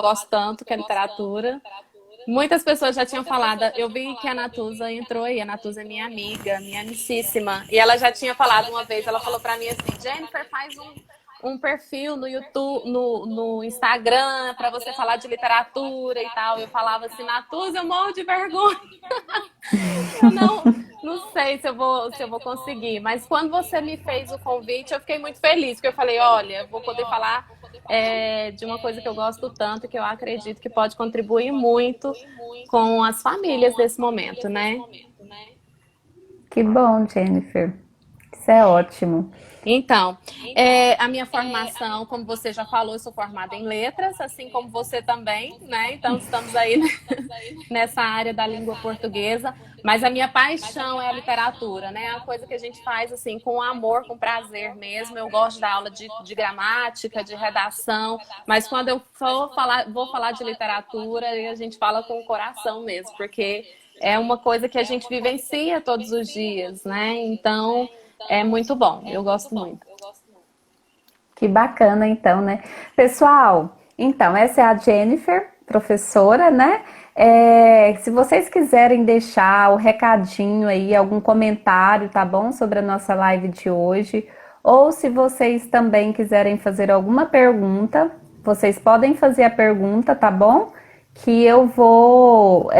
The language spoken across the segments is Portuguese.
gosto tanto, que é literatura. Muitas pessoas já tinham falado, eu vi que a Natuza entrou aí, a Natuza é minha amiga, minha amicíssima, e ela já tinha falado uma vez, ela falou pra mim assim, Jennifer, faz um perfil no YouTube, no Instagram, pra você falar de literatura e tal. Eu falava assim, Natuza, eu morro de vergonha. Eu não sei se eu vou conseguir, mas quando você me fez o convite, eu fiquei muito feliz, porque eu falei, olha, eu vou poder falar de uma coisa que eu gosto tanto, que eu acredito que pode contribuir muito com as famílias desse momento, né? Que bom, Jennifer. Isso é ótimo. Então, a minha formação, como você já falou, eu sou formada em letras, assim como você também, né? Então, estamos aí nessa área da língua portuguesa, mas a minha paixão é a literatura, né? É a coisa que a gente faz, assim, com amor, com prazer mesmo. Eu gosto da aula de gramática, de redação, mas quando eu vou falar de literatura, a gente fala com o coração mesmo, porque é uma coisa que a gente vivencia todos os dias, né? Então, é muito bom, eu gosto muito. Que bacana, então, né? Pessoal, então, essa é a Jennifer, professora, né? Se vocês quiserem deixar o recadinho aí, algum comentário, tá bom? Sobre a nossa live de hoje, ou se vocês também quiserem fazer alguma pergunta, vocês podem fazer a pergunta, tá bom? Que eu vou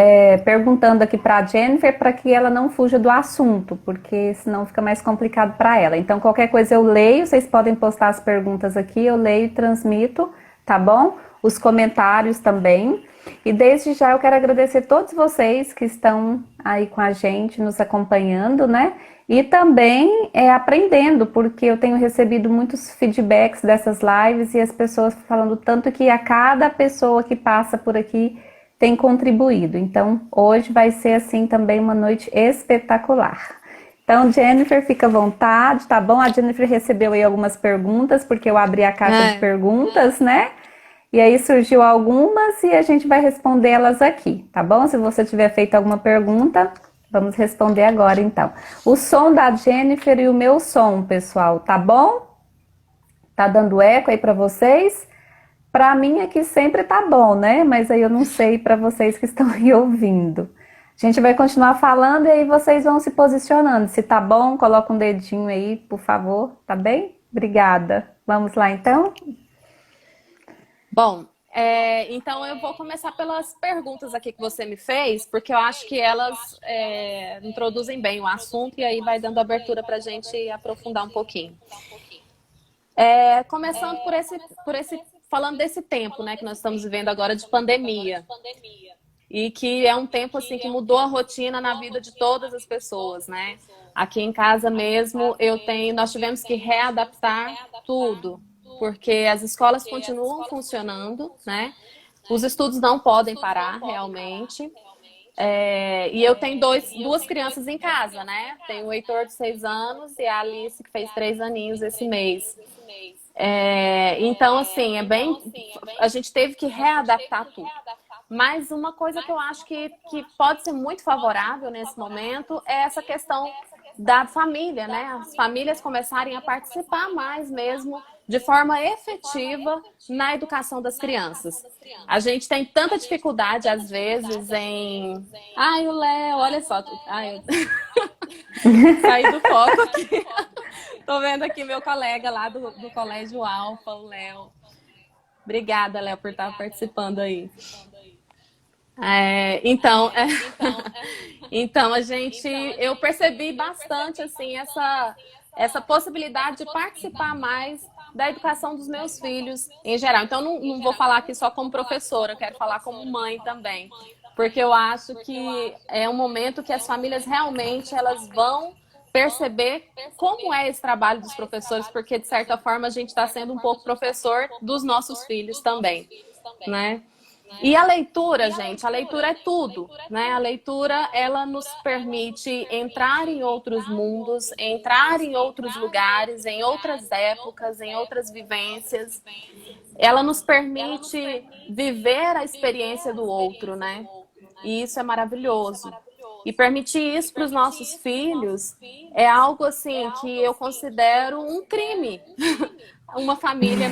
perguntando aqui para a Jennifer para que ela não fuja do assunto, porque senão fica mais complicado para ela. Então, qualquer coisa eu leio, vocês podem postar as perguntas aqui, eu leio e transmito, tá bom? Os comentários também. E desde já eu quero agradecer a todos vocês que estão aí com a gente, nos acompanhando, né? E também aprendendo, porque eu tenho recebido muitos feedbacks dessas lives e as pessoas falando tanto que a cada pessoa que passa por aqui tem contribuído. Então, hoje vai ser assim também uma noite espetacular. Então, Jennifer, fica à vontade, tá bom? A Jennifer recebeu aí algumas perguntas, porque eu abri a caixa de É. perguntas, né? E aí surgiu algumas e a gente vai responder elas aqui, tá bom? Se você tiver feito alguma pergunta, vamos responder agora então. O som da Jennifer e o meu som, pessoal, tá bom? Tá dando eco aí para vocês? Para mim aqui sempre tá bom, né? Mas aí eu não sei para vocês que estão aí ouvindo. A gente vai continuar falando e aí vocês vão se posicionando. Se tá bom, coloca um dedinho aí, por favor, tá bem? Obrigada. Vamos lá então? Bom, então eu vou começar pelas perguntas aqui que você me fez, porque eu acho que elas introduzem bem o assunto e aí vai dando abertura para a gente aprofundar um pouquinho. Começando falando desse tempo, né, que nós estamos vivendo agora de pandemia. E que é um tempo assim que mudou a rotina na vida de todas as pessoas, né? Aqui em casa mesmo, nós tivemos que readaptar tudo, porque as escolas continuam funcionando, né? Os estudos não podem parar realmente. E eu tenho duas crianças em casa, né? Tenho o Heitor de 6 anos e a Alice, que fez 3 aninhos esse mês. Então, assim, a gente teve que readaptar tudo. Mas uma coisa que eu acho que pode ser muito favorável nesse momento é essa questão da família, né? As famílias começarem a participar mais mesmo de forma efetiva na educação das crianças. A gente tem tanta dificuldade, às vezes, em. Ai, o Léo, olha só. Ai, eu saí do foco aqui. Tô vendo aqui meu colega lá do Colégio Alfa, o Léo. Obrigada, Léo, por estar participando aí. É, então, é, então eu percebi bastante assim essa possibilidade de participar mais da educação dos meus filhos em geral. Então, não vou falar aqui só como professora, eu quero falar como mãe também, porque eu acho que é um momento que as famílias realmente elas vão perceber como é esse trabalho dos professores, porque de certa forma a gente está sendo um pouco professor dos nossos filhos também, né? E a leitura, gente, a leitura é tudo, né? A leitura, ela nos permite entrar em outros mundos, entrar em outros lugares, em outras épocas, em outras vivências. Ela nos permite viver a experiência do outro, né? E isso é maravilhoso. E permitir isso para os nossos filhos é algo assim que eu considero um crime. uma família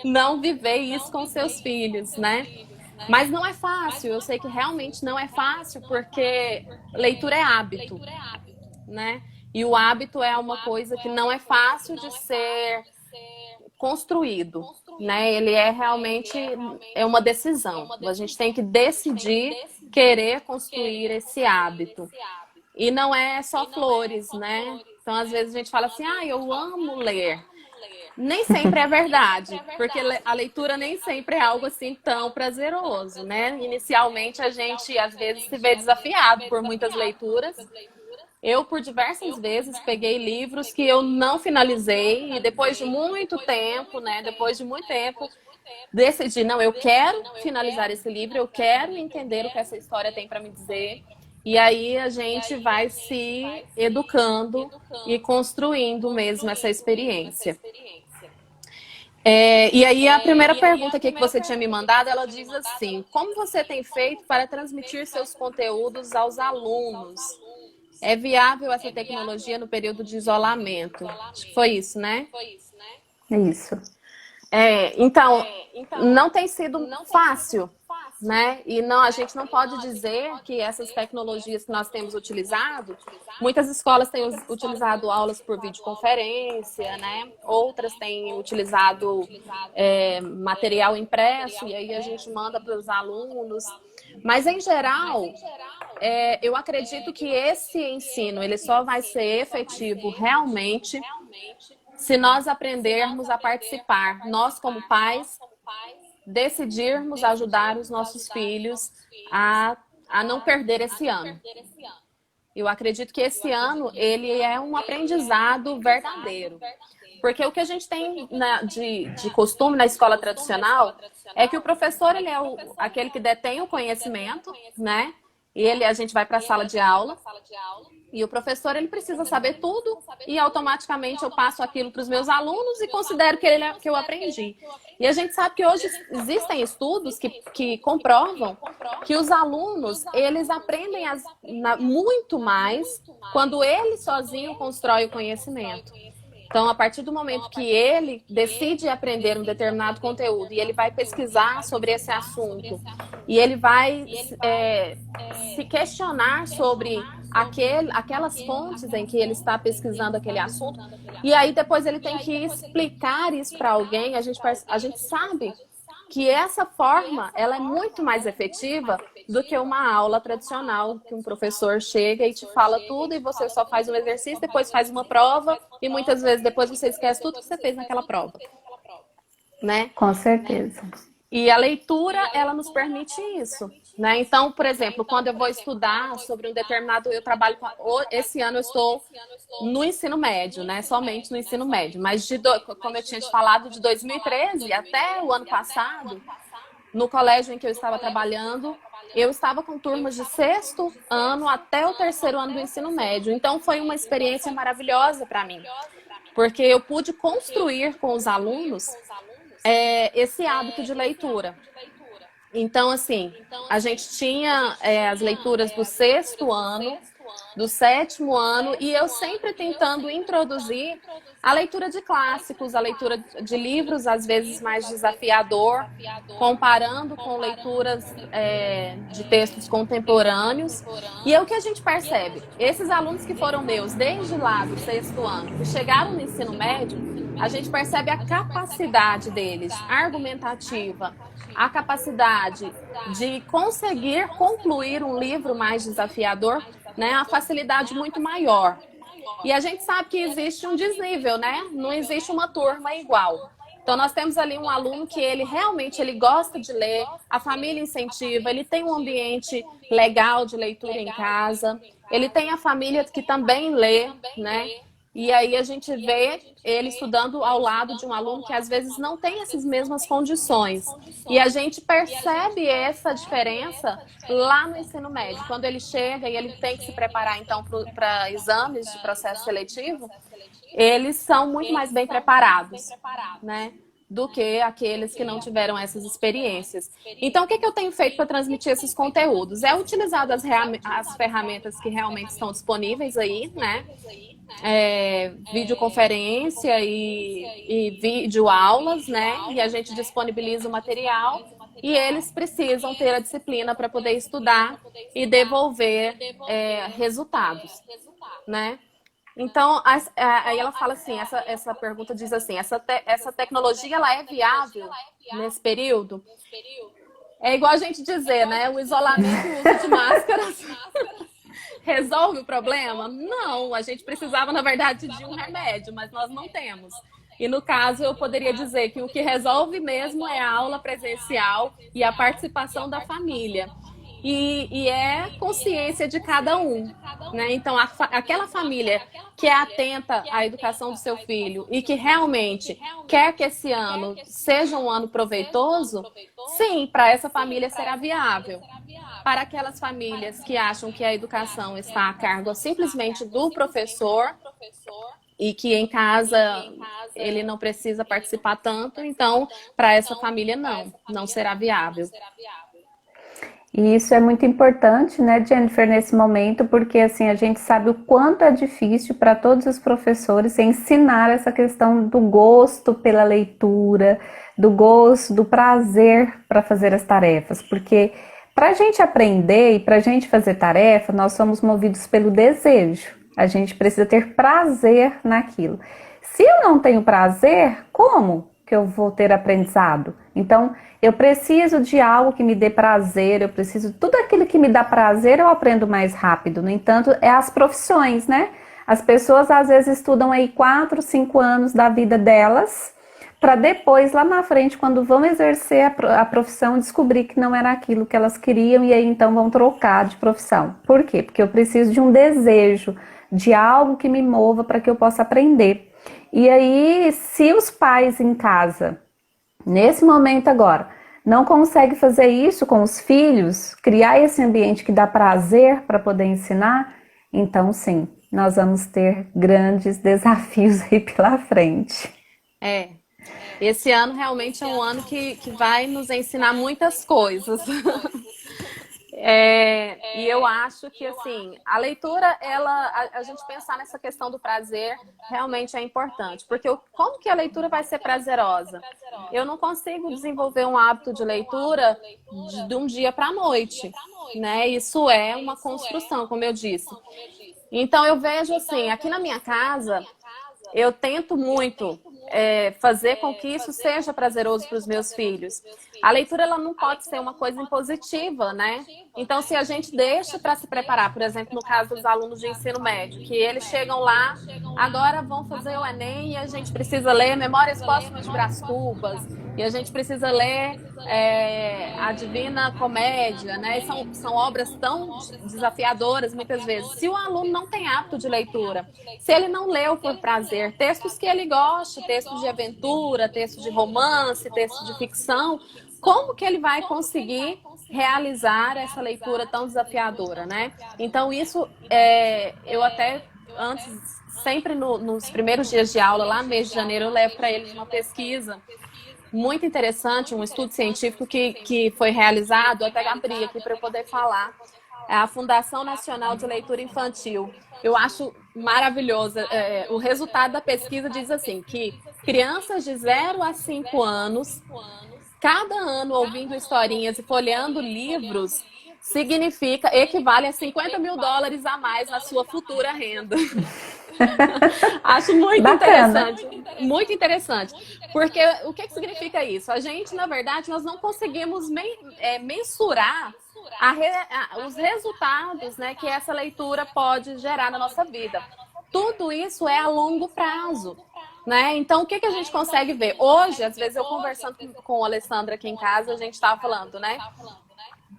não viver isso com seus filhos, né? Mas não é fácil, eu sei que realmente não é fácil, porque leitura é hábito, né? E o hábito é uma coisa que não é fácil de ser construído, né? Ele é realmente uma decisão. A gente tem que decidir querer construir esse hábito. E não é só flores, né? Então, às vezes a gente fala assim, eu amo ler. Nem sempre é verdade, porque a leitura nem sempre é algo assim tão prazeroso, né? Inicialmente a gente às vezes se vê desafiado por muitas leituras. Eu, por diversas vezes, peguei livros que eu não finalizei e depois de muito tempo, né? Depois de muito tempo, decidi, não, eu quero finalizar esse livro, eu quero entender o que essa história tem para me dizer. E aí a gente vai se educando e construindo mesmo essa experiência. E aí a primeira pergunta aqui que você tinha me mandado, ela diz assim, como você tem feito para transmitir seus conteúdos aos alunos? É viável essa tecnologia no período de isolamento? Acho que foi isso, né? Isso. Então, não tem sido fácil, né? E não, a gente não pode dizer que essas tecnologias que nós temos utilizado, muitas escolas têm utilizado aulas por videoconferência, né? Outras têm utilizado material impresso e aí a gente manda para os alunos. Mas, em geral, eu acredito que esse ensino ele só vai ser efetivo realmente se nós aprendermos a participar, nós como pais, decidirmos ajudar os nossos filhos a não perder esse ano. Eu acredito que esse ano ele é um aprendizado verdadeiro. Porque o que a gente tem de costume na escola tradicional é que o professor ele é aquele que detém o conhecimento, né? E a gente vai para a sala de aula. E o professor ele precisa saber tudo e automaticamente eu passo aquilo para os meus alunos e considero que eu aprendi. E a gente sabe que hoje existem estudos que comprovam que os alunos eles aprendem muito mais quando ele sozinho constrói o conhecimento. Então, a partir do momento que ele decide aprender um determinado conteúdo e ele vai pesquisar sobre esse assunto e ele vai se questionar sobre aquelas fontes em que ele está pesquisando aquele assunto e aí depois ele tem que explicar isso para alguém, a gente sabe que essa forma ela é muito mais efetiva do que uma aula tradicional, que um professor chega e te fala tudo e você só faz um exercício, depois faz uma prova e muitas vezes depois você esquece tudo que você fez naquela prova, né? Com certeza. E a leitura, ela nos permite isso, né? Então, por exemplo, quando eu vou estudar sobre um determinado... Esse ano eu estou no ensino médio, né? Somente no ensino médio. Mas, como eu tinha te falado, de 2013 até o ano passado, no colégio em que eu estava trabalhando, eu estava com turmas de 6º ano até o 3º ano do ensino médio. Então, foi uma experiência maravilhosa para mim. Porque eu pude construir com os alunos esse hábito de leitura. Então, assim, a gente tinha as leituras do 6º ano, do 7º ano, e eu sempre tentando introduzir a leitura de clássicos, a leitura de livros, às vezes mais desafiador, comparando com leituras de textos contemporâneos. E é o que a gente percebe. Esses alunos que foram meus desde lá do 6º ano, que chegaram no ensino médio, a gente percebe a capacidade deles, argumentativa, a capacidade de conseguir concluir um livro mais desafiador, né, a facilidade muito maior. E a gente sabe que existe um desnível, né? Não existe uma turma igual. Então, nós temos ali um aluno que ele realmente gosta de ler, a família incentiva, ele tem um ambiente legal de leitura em casa, ele tem a família que também lê, né? E aí a gente vê ele estudando ao lado de um aluno que às vezes não tem essas mesmas condições. E a gente percebe essa diferença lá no ensino médio. Quando ele chega e ele tem que se preparar então para exames de processo seletivo, eles são muito mais bem preparados, né? do que aqueles que não tiveram essas experiências. Então, o que eu tenho feito para transmitir esses conteúdos? É utilizado as ferramentas que realmente estão disponíveis aí, né? Videoconferência e videoaulas, né? E a gente disponibiliza o material e eles precisam ter a disciplina para poder estudar e devolver resultados, né? Então, aí ela fala assim, essa pergunta diz assim, essa tecnologia ela é viável nesse período? É igual a gente dizer, né? O isolamento e o uso de máscaras resolve o problema? Não, a gente precisava, na verdade, de um remédio, mas nós não temos. E no caso, eu poderia dizer que o que resolve mesmo é a aula presencial e a participação da família. E é consciência de cada um, né? Então, aquela família que é atenta à educação do seu filho e que realmente quer que esse ano seja um ano proveitoso, sim, para essa família será viável. Para aquelas famílias que acham que a educação está a cargo simplesmente do professor e que em casa ele não precisa participar tanto, então, para essa família não será viável. E isso é muito importante, né, Jennifer, nesse momento, porque assim a gente sabe o quanto é difícil para todos os professores ensinar essa questão do gosto pela leitura, do gosto, do prazer para fazer as tarefas, porque para a gente aprender e para a gente fazer tarefa, nós somos movidos pelo desejo. A gente precisa ter prazer naquilo. Se eu não tenho prazer, como que eu vou ter aprendizado? Então, eu preciso de algo que me dê prazer, eu preciso tudo aquilo que me dá prazer, eu aprendo mais rápido. No entanto, é as profissões, né? As pessoas às vezes estudam aí 4, 5 anos da vida delas, para depois, lá na frente, quando vão exercer a profissão, descobrir que não era aquilo que elas queriam e aí então vão trocar de profissão. Por quê? Porque eu preciso de um desejo, de algo que me mova para que eu possa aprender. E aí, se os pais em casa, nesse momento agora, não conseguem fazer isso com os filhos, criar esse ambiente que dá prazer para poder ensinar, então sim, nós vamos ter grandes desafios aí pela frente. Esse ano realmente é um ano que vai nos ensinar muitas coisas. E eu acho que, assim, a leitura, a gente pensar nessa questão do prazer realmente é importante. Porque como que a leitura vai ser prazerosa? Eu não consigo desenvolver um hábito de leitura de um dia para a noite, né? Isso é uma construção, como eu disse. Então, eu vejo, assim, aqui na minha casa, eu tento muito fazer com que isso seja prazeroso para os meus filhos. A leitura ela não pode ser uma coisa impositiva, né? Então, se a gente deixa para se preparar, por exemplo, no caso dos alunos de ensino médio, que eles chegam lá, agora vão fazer o Enem e a gente precisa ler Memórias Póstumas de Brás Cubas, e a gente precisa ler a Divina Comédia, né? E são obras tão desafiadoras, muitas vezes. Se o aluno não tem hábito de leitura, se ele não leu por prazer, textos que ele gosta, textos de aventura, textos de romance, textos de ficção, como que ele vai conseguir realizar essa leitura tão desafiadora, né? Então, isso, eu até antes, sempre nos primeiros dias de aula, lá no mês de janeiro, eu levo para eles uma pesquisa muito interessante, um estudo científico que foi realizado, até abri aqui para eu poder falar, é a Fundação Nacional de Leitura Infantil. Eu acho maravilhoso. O resultado da pesquisa diz assim, que crianças de 0 a 5 anos, cada ano ouvindo historinhas e folheando livros, equivale a $50 mil a mais na sua futura renda. Acho muito interessante, muito interessante. Porque o que significa isso? A gente, na verdade, nós não conseguimos mensurar os resultados, né, que essa leitura pode gerar na nossa vida. Tudo isso é a longo prazo, né? Então, o que a gente consegue ver? Hoje, às vezes, eu conversando com a Alessandra aqui em casa, a gente estava falando, né?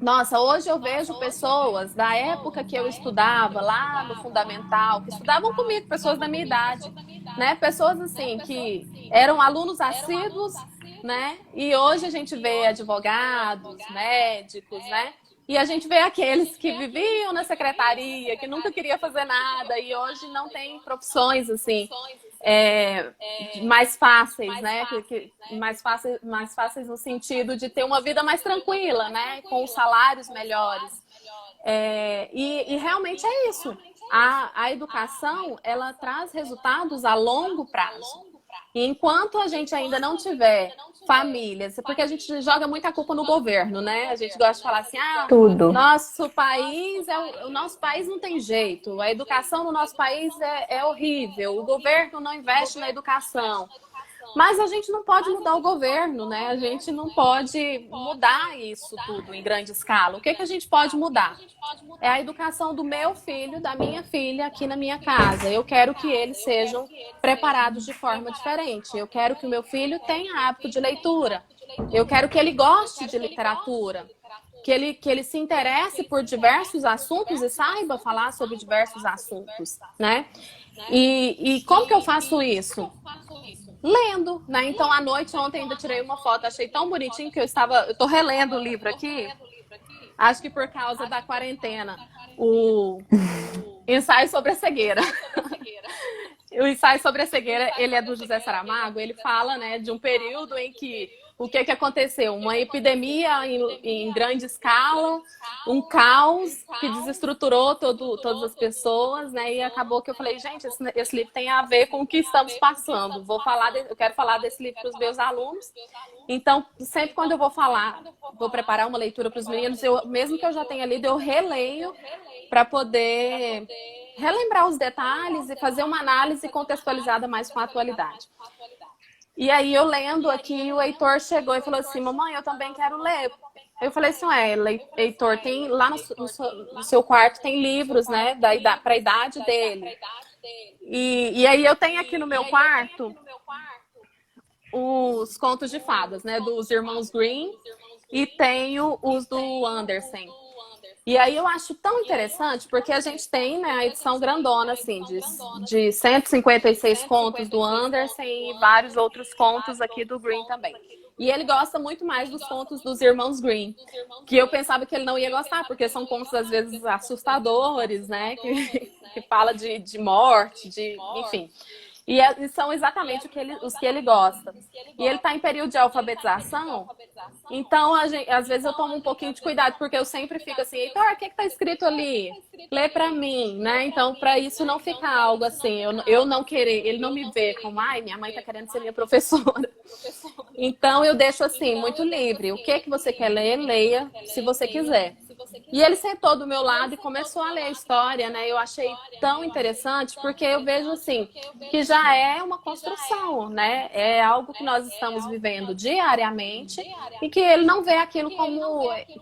Nossa, hoje eu vejo pessoas da época que eu estudava, lá no fundamental, que estudavam comigo, pessoas da minha idade, né? Pessoas assim, que eram alunos assíduos, né? E hoje a gente vê advogados, médicos, né? E a gente vê aqueles que viviam na secretaria, que nunca queria fazer nada e hoje não tem profissões assim é, mais fáceis, né? Mais fáceis no sentido de ter uma vida mais tranquila, né? Com salários melhores. E realmente é isso. A educação, ela traz resultados a longo prazo. E enquanto a gente ainda não tiver famílias, porque a gente joga muita culpa no governo, né? A gente gosta de falar assim, Tudo. o nosso país não tem jeito, a educação no nosso país é horrível, o governo não investe na educação. Mas a gente não pode mudar o governo, né? A gente não pode mudar isso tudo em grande escala. O que a gente pode mudar? É a educação do meu filho, da minha filha aqui na minha casa. Eu quero que eles sejam preparados de forma diferente. Eu quero que o meu filho tenha hábito de leitura. Eu quero que ele goste de literatura. Que ele se interesse por diversos assuntos e saiba falar sobre diversos assuntos, né? E como que eu faço isso? Lendo, né? Então, à noite, ontem ainda tirei uma foto, achei tão bonitinho que eu tô relendo o livro aqui, acho que por causa da quarentena, o Ensaio sobre a Cegueira. O Ensaio sobre a Cegueira, ele é do José Saramago, ele fala, né, de um período em que o que aconteceu? Uma epidemia em grande escala, um caos que desestruturou todas as pessoas, né? E acabou que eu falei, gente, esse livro tem a ver com o que estamos passando. Eu quero falar desse livro para os meus alunos. Então, sempre quando eu vou preparar uma leitura para os meninos, mesmo que eu já tenha lido, eu releio para poder relembrar os detalhes e fazer uma análise contextualizada mais com a atualidade. E aí, eu lendo aqui, o Heitor chegou e falou assim, mamãe, eu também quero ler. Eu falei assim, Heitor, tem lá no seu quarto tem livros, né, para a idade dele. E aí, eu tenho aqui no meu quarto os contos de fadas, né, dos irmãos Grimm, e tenho os do Andersen. E aí eu acho tão interessante, porque a gente tem, né, a edição grandona, assim, de 156 contos do Andersen e vários outros contos aqui do Grimm também. E ele gosta muito mais dos contos dos irmãos Grimm, que eu pensava que ele não ia gostar, porque são contos, às vezes, assustadores, né, que fala de morte, enfim. E são exatamente os que ele gosta. E ele está em período de alfabetização, então às vezes eu tomo um pouquinho de cuidado, porque eu sempre fico assim, Heitor, o que está escrito ali? Lê para mim, né? Então, para isso não ficar algo assim, eu não querer, ele não me ver como, minha mãe está querendo ser minha professora. Então, eu deixo assim, muito livre. O que você quer ler, leia, se você quiser. E ele sentou do meu lado e começou a ler a história, né? Eu achei tão interessante, porque eu vejo assim, que já é uma construção, né? É algo que nós estamos vivendo diariamente e que ele não vê aquilo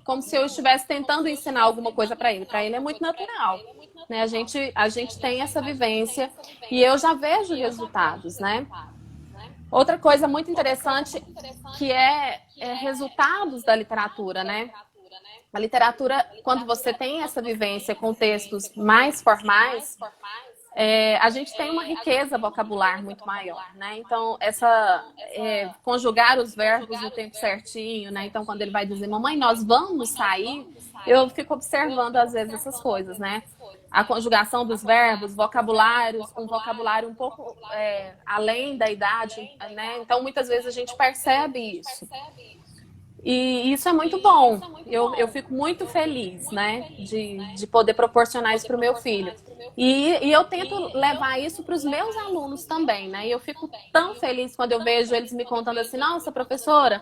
como se eu estivesse tentando ensinar alguma coisa para ele. Para ele é muito natural, né? A gente tem essa vivência e eu já vejo resultados, né? Outra coisa muito interessante que é resultados da literatura, né? A literatura, quando você tem essa vivência com textos mais formais, a gente tem uma riqueza vocabular muito maior, né? Então, conjugar os verbos no tempo certinho, né? Então, quando ele vai dizer, mamãe, nós vamos sair, eu fico observando, às vezes, essas coisas, né? A conjugação dos verbos, vocabulários, um vocabulário um pouco além da idade, né? Então, muitas vezes a gente percebe isso. E isso é muito bom. Eu fico muito feliz, né, de poder proporcionar isso para o meu filho. E eu tento levar isso para os meus alunos também, né? E eu fico tão feliz quando eu vejo eles me contando assim, nossa, professora,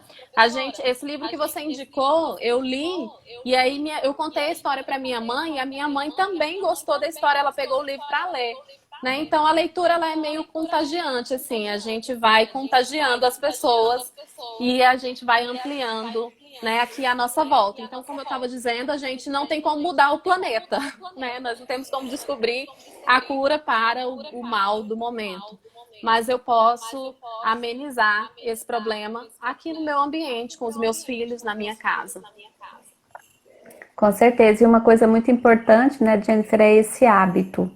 esse livro que você indicou, eu li, e aí eu contei a história para minha mãe, e a minha mãe também gostou da história, ela pegou o livro para ler. Né? Então, a leitura ela é meio contagiante, assim, a gente vai contagiando as pessoas e a gente vai ampliando, né, aqui a nossa volta. Então, como eu estava dizendo, a gente não tem como mudar o planeta, né? Nós não temos como descobrir a cura para o mal do momento. Mas eu posso amenizar esse problema aqui no meu ambiente, com os meus filhos, na minha casa. Com certeza. E uma coisa muito importante, né, Jennifer, é esse hábito.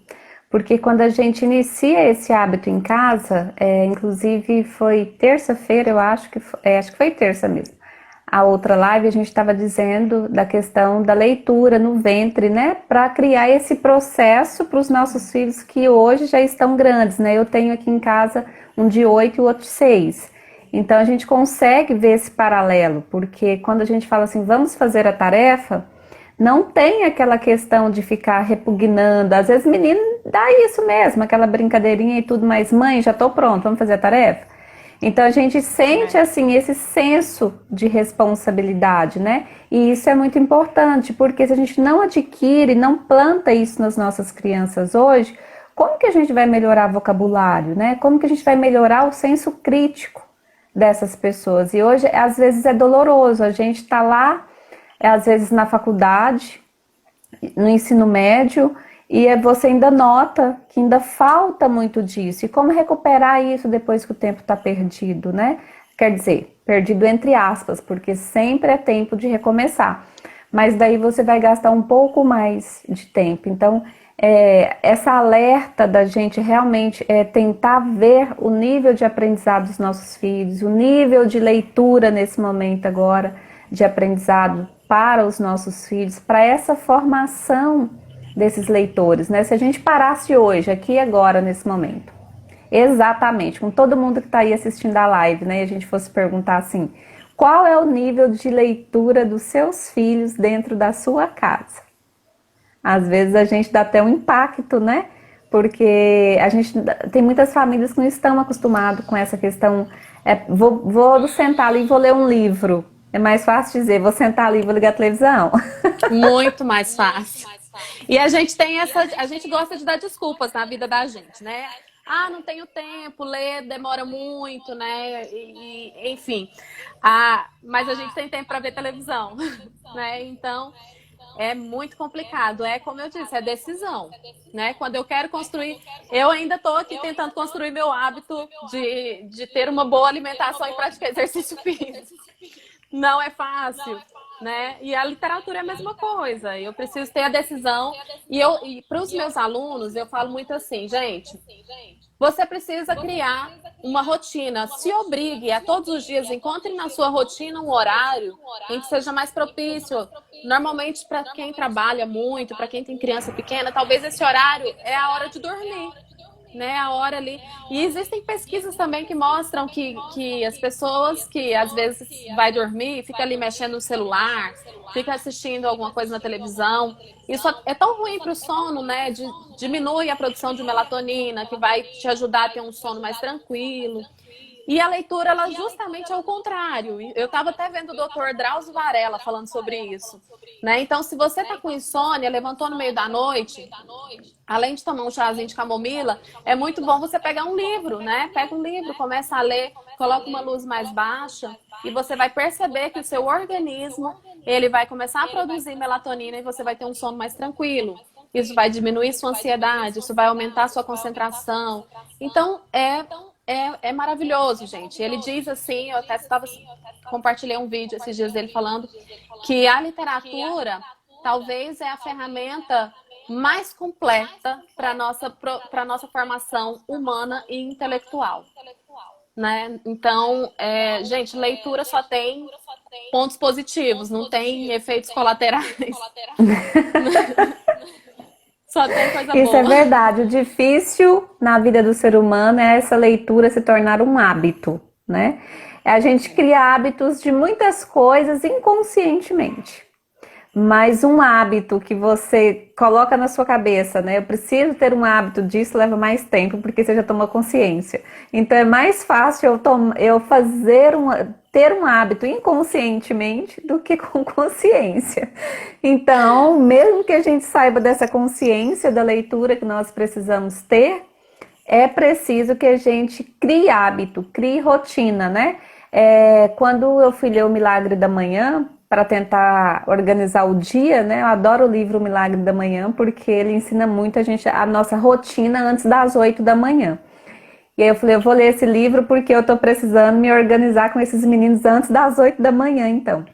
Porque quando a gente inicia esse hábito em casa, inclusive foi terça-feira, eu acho que foi terça mesmo. a outra live, a gente estava dizendo da questão da leitura no ventre, né? Para criar esse processo para os nossos filhos que hoje já estão grandes, né? Eu tenho aqui em casa um de 8 e o outro de 6. Então a gente consegue ver esse paralelo, porque quando a gente fala assim, vamos fazer a tarefa, não tem aquela questão de ficar repugnando. Às vezes menino dá isso mesmo, aquela brincadeirinha e tudo, mas mãe, já estou pronto, vamos fazer a tarefa? Então a gente sente assim esse senso de responsabilidade, né? E isso é muito importante, porque se a gente não adquire, não planta isso nas nossas crianças hoje, como que a gente vai melhorar vocabulário, né? Como que a gente vai melhorar o senso crítico dessas pessoas? E hoje, às vezes, é doloroso. A gente está lá, às vezes, na faculdade, no ensino médio, e você ainda nota que ainda falta muito disso. E como recuperar isso depois que o tempo está perdido, né? Quer dizer, perdido entre aspas, porque sempre é tempo de recomeçar. Mas daí você vai gastar um pouco mais de tempo. Então, essa alerta da gente realmente tentar ver o nível de aprendizado dos nossos filhos, o nível de leitura nesse momento agora de aprendizado para os nossos filhos, para essa formação desses leitores, né? Se a gente parasse hoje, aqui e agora, nesse momento, exatamente, com todo mundo que está aí assistindo a live, né? E a gente fosse perguntar assim, qual é o nível de leitura dos seus filhos dentro da sua casa? Às vezes a gente dá até um impacto, né? Porque a gente tem muitas famílias que não estão acostumadas com essa questão. Vou sentar ali e vou ler um livro. É mais fácil dizer, vou sentar ali e vou ligar a televisão. Muito mais fácil. E a gente a gente gosta de dar desculpas na vida da gente, né? Ah, não tenho tempo, ler demora muito, né? Enfim. Mas a gente tem tempo para ver televisão, né? Então, é muito complicado. É como eu disse, é decisão, né? Quando eu quero construir, eu ainda estou aqui tentando construir meu hábito de ter uma boa alimentação e praticar exercício físico. Não é fácil, né? E a literatura é a mesma coisa. Eu preciso ter a decisão. E para os meus alunos, eu falo muito assim, gente, você precisa criar uma rotina. Se obrigue a todos os dias, encontre na sua rotina um horário em que seja mais propício. Normalmente, para quem trabalha muito, para quem tem criança pequena, talvez esse horário é a hora de dormir. Né, a hora ali. E existem pesquisas também que mostram que as pessoas que às vezes vai dormir, fica ali mexendo no celular, fica assistindo alguma coisa na televisão, isso é tão ruim para o sono, né? Diminui a produção de melatonina, que vai te ajudar a ter um sono mais tranquilo. E a leitura, ela justamente é o contrário. Eu estava até vendo o Dr. Drauzio Varela falando sobre isso, né? Então, se você está com insônia, levantou no meio da noite, além de tomar um chazinho de camomila, é muito bom você pegar um livro, né? Pega um livro, começa a ler, coloca uma luz mais baixa e você vai perceber que o seu organismo, ele vai começar a produzir melatonina e você vai ter um sono mais tranquilo. Isso vai diminuir sua ansiedade, isso vai aumentar sua concentração. Então, é maravilhoso, gente. Ele diz assim, eu até compartilhei um vídeo esses dias dele falando que a literatura talvez é a ferramenta mais completa para a nossa formação humana e intelectual, né? Então, gente, leitura só tem pontos positivos, não tem efeitos colaterais. Só tem coisa boa. Isso é verdade. O difícil na vida do ser humano é essa leitura se tornar um hábito, né? É a gente criar hábitos de muitas coisas inconscientemente. Mas um hábito que você coloca na sua cabeça, né? Eu preciso ter um hábito disso, leva mais tempo, porque você já tomou consciência. Então é mais fácil eu ter um hábito inconscientemente do que com consciência. Então, mesmo que a gente saiba dessa consciência da leitura que nós precisamos ter, é preciso que a gente crie hábito, crie rotina, né? Quando eu fui ler O Milagre da Manhã, para tentar organizar o dia, né? Eu adoro o livro O Milagre da Manhã, porque ele ensina muito a nossa rotina antes das 8 da manhã. E aí eu falei, eu vou ler esse livro porque eu tô precisando me organizar com esses meninos antes das 8 da manhã, então.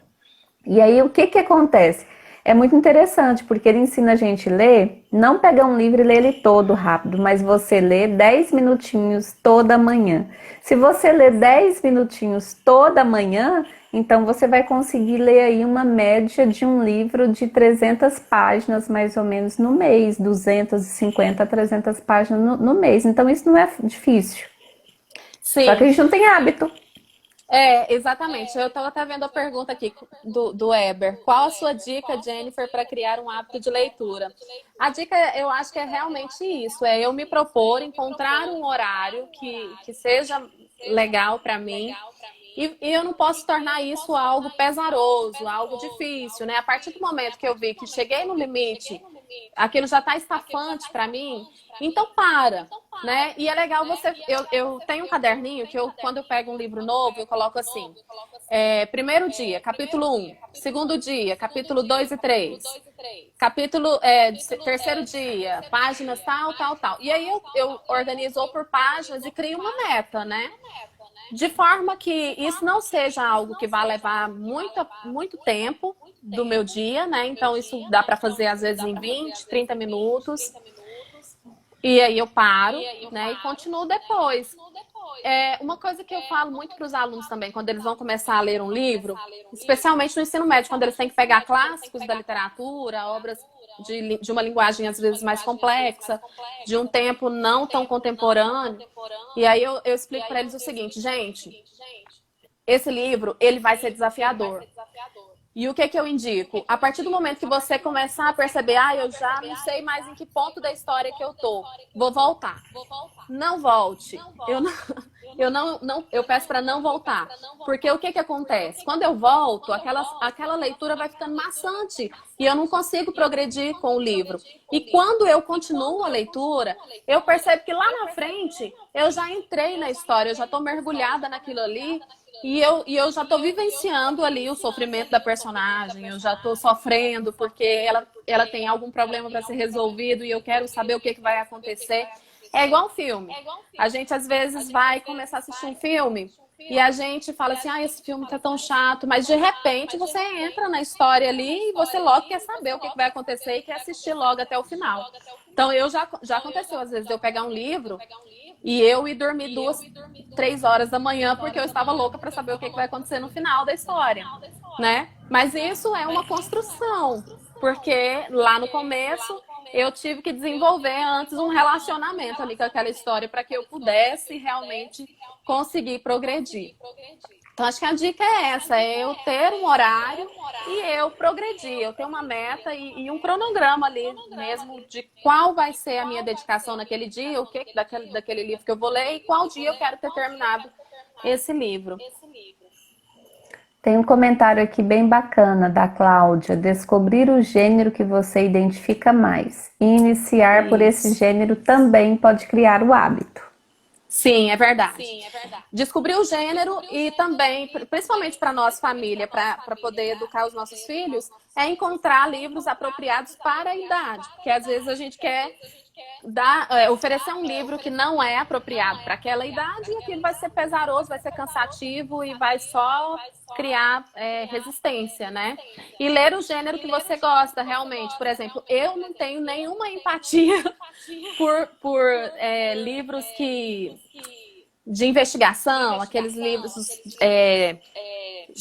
E aí o que acontece? É muito interessante, porque ele ensina a gente a ler, não pegar um livro e ler ele todo rápido, mas você lê 10 minutinhos toda manhã. Se você ler 10 minutinhos toda manhã, Então você vai conseguir ler aí uma média de um livro de 300 páginas mais ou menos no mês, 250 a 300 páginas no mês. Então isso não é difícil. Só que a Sim, gente não tem hábito. exatamente. Eu estava até vendo a pergunta aqui do Eber. Qual a sua dica, Jennifer, para criar um hábito de leitura? A dica, eu acho que é realmente isso: é eu me propor, encontrar um horário que seja legal para mim. E eu não posso tornar isso algo pesaroso, algo difícil, né? A partir do momento que eu vi que cheguei no limite, aquilo já está estafante para mim, então para, né? E é legal você. Eu tenho um caderninho que quando eu pego um livro novo, eu coloco assim: primeiro dia, capítulo 1, segundo dia, capítulo 2 e 3, capítulo, terceiro dia, páginas tal, tal, tal. E aí eu organizo ou por páginas e crio uma meta, né? De forma que isso não seja algo que vá levar muito tempo do meu dia, né? Então, isso dá para fazer às vezes em 20, 30 minutos. E aí eu paro, né? E continuo depois. Uma coisa que eu falo muito para os alunos também, quando eles vão começar a ler um livro, especialmente no ensino médio, quando eles têm que pegar clássicos da literatura, obras de uma linguagem às vezes mais complexa, de um tempo não tão contemporâneo. E aí eu explico para eles o seguinte: gente, esse livro ele vai ser desafiador. E o que eu indico? A partir do momento que você começar a perceber, eu já não sei mais em que ponto da história que eu tô, vou voltar. Não volte. Eu peço para não voltar. Porque o que acontece? Quando eu volto, aquela leitura vai ficando maçante e eu não consigo progredir com o livro. E quando eu continuo a leitura, eu percebo que lá na frente eu já entrei na história, eu já estou mergulhada naquilo ali. E eu já estou vivenciando ali o sofrimento da personagem, eu já estou sofrendo porque ela tem algum problema para ser resolvido e eu quero saber o que vai acontecer. É igual um filme. A gente às vezes vai começar a assistir um filme e a gente fala assim: esse filme tá tão chato, mas de repente você entra na história ali e você logo quer saber o que vai acontecer e quer assistir logo até o final. Então já aconteceu às vezes eu pegar um livro e eu ir dormir 2, 3 horas da manhã porque eu estava louca para saber o que vai acontecer no final da história, né? Mas isso é uma construção, porque lá no começo eu tive que desenvolver antes um relacionamento ali com aquela história para que eu pudesse realmente conseguir progredir. Então, acho que a dica é essa: é eu ter um horário e eu progredir. Eu ter uma meta e um cronograma ali mesmo de qual vai ser a minha dedicação naquele dia, o que daquele livro que eu vou ler e qual dia eu quero ter terminado esse livro. Tem um comentário aqui bem bacana da Cláudia: descobrir o gênero que você identifica mais e iniciar por esse gênero também pode criar o hábito. Sim, é verdade. Descobrir o gênero e também, principalmente para nós, família, para poder educar os nossos filhos, é encontrar livros apropriados para a idade. Porque às vezes a gente quer oferecer um livro que não é apropriado para aquela idade e aquilo vai ser pesaroso, vai ser cansativo e vai só criar resistência, né? E ler o gênero que você gosta realmente. Por exemplo, eu não tenho nenhuma empatia por livros de investigação, aqueles livros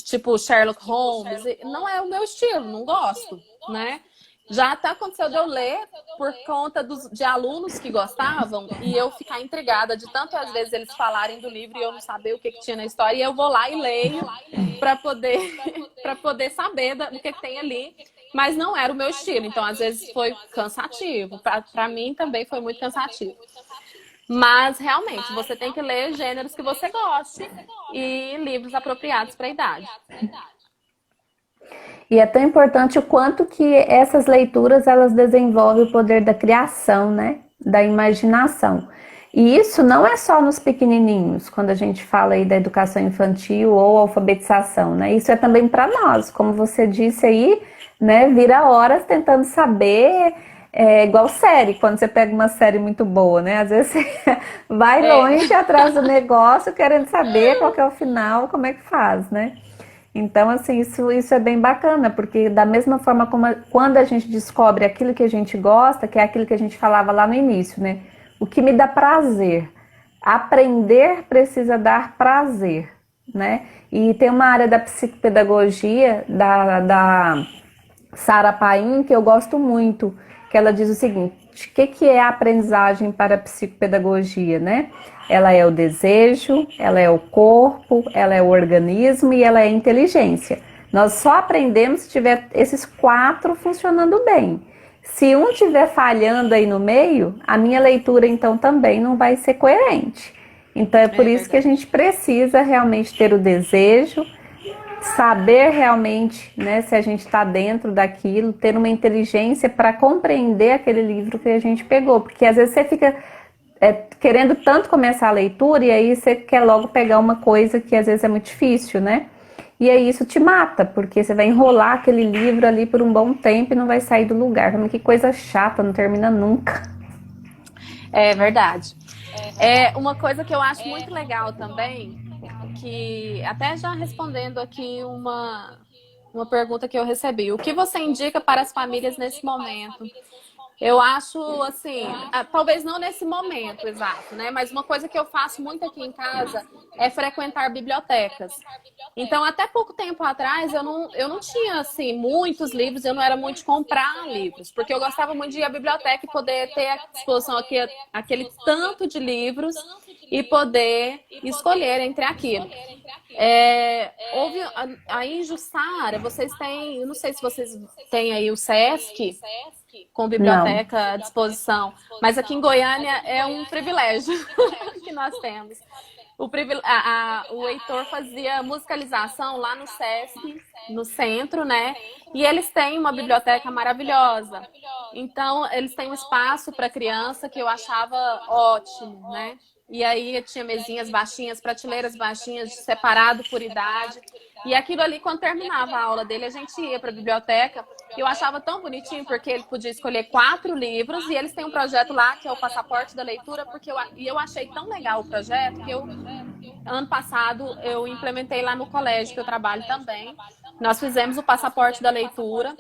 tipo Sherlock Holmes. Não é o meu estilo, não gosto, né? Já até aconteceu de eu ler por conta de alunos que gostavam e eu ficar intrigada de tanto às vezes eles falarem do livro e eu não saber o que tinha na história, e eu vou lá e leio para poder saber do que tem ali, mas não era o meu estilo. Então às vezes foi cansativo, para mim também foi muito cansativo. Mas realmente você tem que ler gêneros que você goste e livros apropriados para a idade. E é tão importante o quanto que essas leituras elas desenvolvem o poder da criação, né? Da imaginação. E isso não é só nos pequenininhos, quando a gente fala aí da educação infantil ou alfabetização, né? Isso é também para nós, como você disse aí, né? Vira horas tentando saber, igual série, quando você pega uma série muito boa, né? Às vezes você vai longe atrás do negócio, querendo saber qual que é o final, como é que faz, né? Então, assim, isso é bem bacana, porque da mesma forma como quando a gente descobre aquilo que a gente gosta, que é aquilo que a gente falava lá no início, né? O que me dá prazer. Aprender precisa dar prazer. né? E tem uma área da psicopedagogia da Sarah Paim que eu gosto muito, que ela diz o seguinte: o que é a aprendizagem para a psicopedagogia, né? Ela é o desejo, ela é o corpo, ela é o organismo e ela é a inteligência. Nós só aprendemos se tiver esses 4 funcionando bem. Se um estiver falhando aí no meio, a minha leitura então também não vai ser coerente. Então é por isso que a gente precisa realmente ter o desejo, saber realmente, né, se a gente está dentro daquilo, ter uma inteligência para compreender aquele livro que a gente pegou, porque às vezes você fica querendo tanto começar a leitura e aí você quer logo pegar uma coisa que às vezes é muito difícil, né? E aí isso te mata, porque você vai enrolar aquele livro ali por um bom tempo e não vai sair do lugar. Que coisa chata, não termina nunca. É verdade. Uma coisa que eu acho muito legal também, que até já respondendo aqui uma pergunta que eu recebi. O que você indica para as famílias nesse momento? Eu acho, assim, talvez não nesse momento exato, né? Mas uma coisa que eu faço muito aqui em casa é frequentar bibliotecas. Então, até pouco tempo atrás, eu não tinha, assim, muitos livros, eu não era muito de comprar livros, porque eu gostava muito de ir à biblioteca e poder ter à disposição aquele tanto de livros e poder escolher entre aquilo. Houve aí em Jussara, vocês têm, eu não sei se vocês têm aí o SESC com Não. biblioteca à disposição, mas aqui em Goiânia é um privilégio que nós temos. O Heitor fazia musicalização lá no SESC, no centro, né? E eles têm uma biblioteca maravilhosa. Então, eles têm um espaço para criança que eu achava ótimo, né? E aí tinha mesinhas baixinhas, prateleiras baixinhas, separado por idade. E aquilo ali, quando terminava a aula dele, a gente ia para a biblioteca. E eu achava tão bonitinho, porque ele podia escolher 4 livros. E eles têm um projeto lá, que é o Passaporte da Leitura. E eu achei tão legal o projeto, que ano passado, eu implementei lá no colégio, que eu trabalho também. Nós fizemos o Passaporte da Leitura.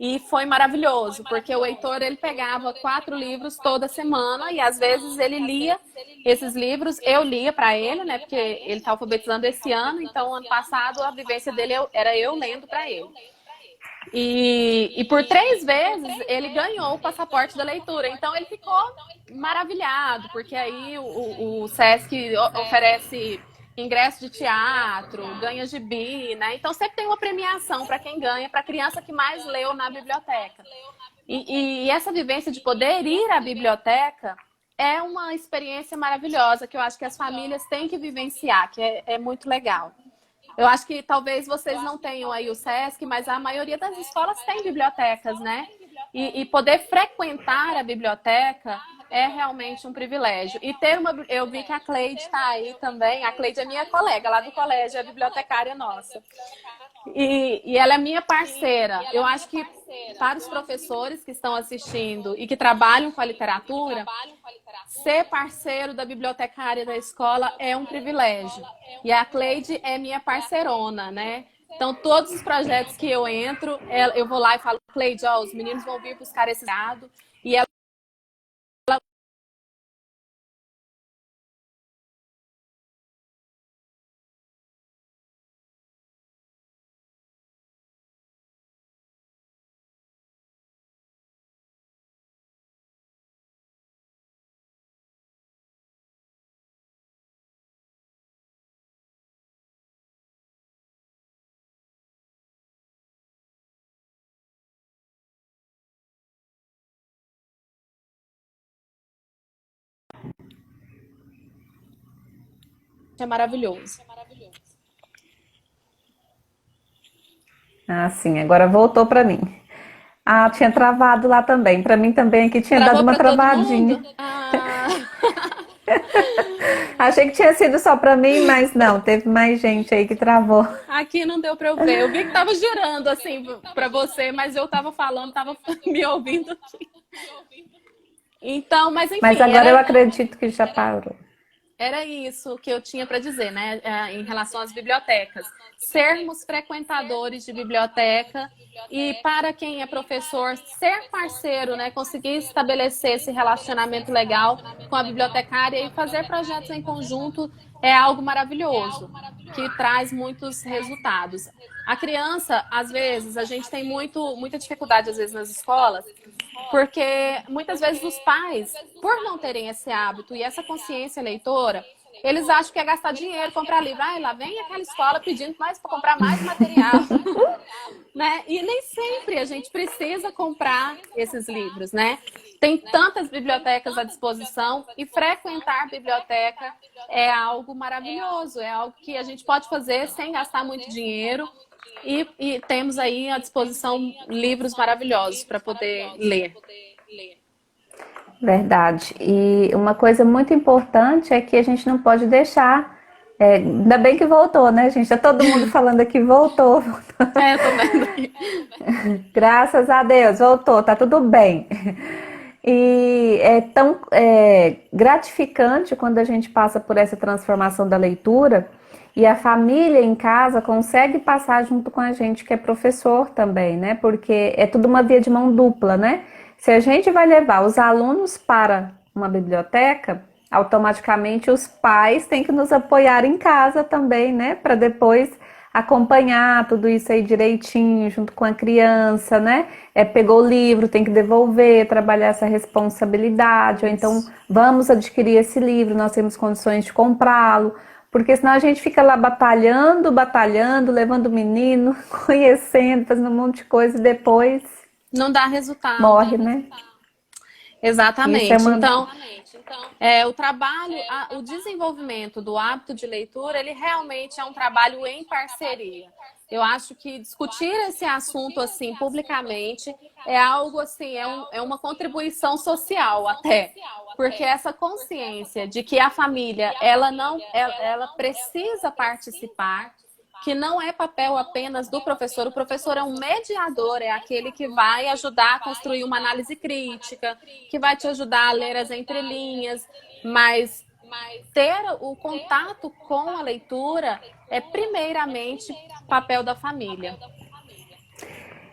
E foi maravilhoso, porque o Heitor, ele pegava 4 livros toda semana e às vezes ele lia esses livros, eu lia para ele, né? Porque ele está alfabetizando esse ano, então ano passado a vivência dele era eu lendo para ele. E por 3 vezes ele ganhou o passaporte da leitura, então ele ficou maravilhado, porque aí o SESC oferece ingresso de teatro, ganha gibi, né? Então sempre tem uma premiação para quem ganha, para a criança que mais leu na biblioteca. E essa vivência de poder ir à biblioteca é uma experiência maravilhosa que eu acho que as famílias têm que vivenciar, que é muito legal. Eu acho que talvez vocês não tenham aí o SESC, mas a maioria das escolas tem bibliotecas, né? E poder frequentar a biblioteca é realmente um privilégio. E eu vi que a Cleide está aí também. A Cleide é minha colega lá do colégio, é bibliotecária nossa. E ela é minha parceira. Eu acho que para os professores que estão assistindo e que trabalham com a literatura, ser parceiro da bibliotecária da escola é um privilégio. E a Cleide é minha parceirona, né? Então, todos os projetos que eu entro, eu vou lá e falo: Cleide, ó, os meninos vão vir buscar esse dado. E ela é maravilhoso. Ah, sim, agora voltou para mim. Ah, tinha travado lá também. Para mim também aqui tinha dado Travou uma para todo travadinha. mundo? Ah, Achei que tinha sido só para mim, mas não, teve mais gente aí que travou. aqui não deu para eu ver. Eu vi que estava girando assim para você, mas eu estava falando, estava me ouvindo aqui. Então, mas Mas enfim, agora eu acredito que já parou. Era isso que eu tinha para dizer, né, em relação às bibliotecas. Sermos frequentadores de biblioteca e para quem é professor, ser parceiro, né, conseguir estabelecer esse relacionamento legal com a bibliotecária e fazer projetos em conjunto é algo maravilhoso, que traz muitos resultados. A criança, às vezes, a gente tem muita dificuldade, às vezes, nas escolas, porque muitas vezes os pais, por não terem esse hábito e essa consciência leitora, eles acham que é gastar dinheiro, comprar livro. Ah, lá vem aquela escola pedindo mais para comprar mais material. Né? E nem sempre a gente precisa comprar esses livros, né? Tem tantas bibliotecas à disposição e frequentar biblioteca é algo maravilhoso, é algo que a gente pode fazer sem gastar muito dinheiro e temos aí à disposição livros maravilhosos para poder ler. Verdade. E uma coisa muito importante é que a gente não pode deixar. Ainda bem que voltou, né, gente? Tá todo mundo falando aqui, voltou. Eu tô vendo. Graças a Deus, voltou, tá tudo bem. E é tão gratificante quando a gente passa por essa transformação da leitura e a família em casa consegue passar junto com a gente que é professor também, né? Porque é tudo uma via de mão dupla, né? Se a gente vai levar os alunos para uma biblioteca, automaticamente os pais têm que nos apoiar em casa também, né? Para depois acompanhar tudo isso aí direitinho, junto com a criança, né? Pegou o livro, tem que devolver, trabalhar essa responsabilidade, ou então vamos adquirir esse livro, nós temos condições de comprá-lo, porque senão a gente fica lá batalhando, levando o menino, conhecendo, fazendo um monte de coisa e depois não dá resultado. Morre, né? Exatamente. Então, o trabalho, o desenvolvimento do hábito de leitura, ele realmente é um trabalho em parceria. Eu acho que discutir esse assunto assim publicamente é algo assim, é uma contribuição social até, porque essa consciência de que a família ela precisa participar, que não é papel apenas do professor. O professor é um mediador, é aquele que vai ajudar a construir uma análise crítica, que vai te ajudar a ler as entrelinhas, mas ter o contato com a leitura é primeiramente papel da família.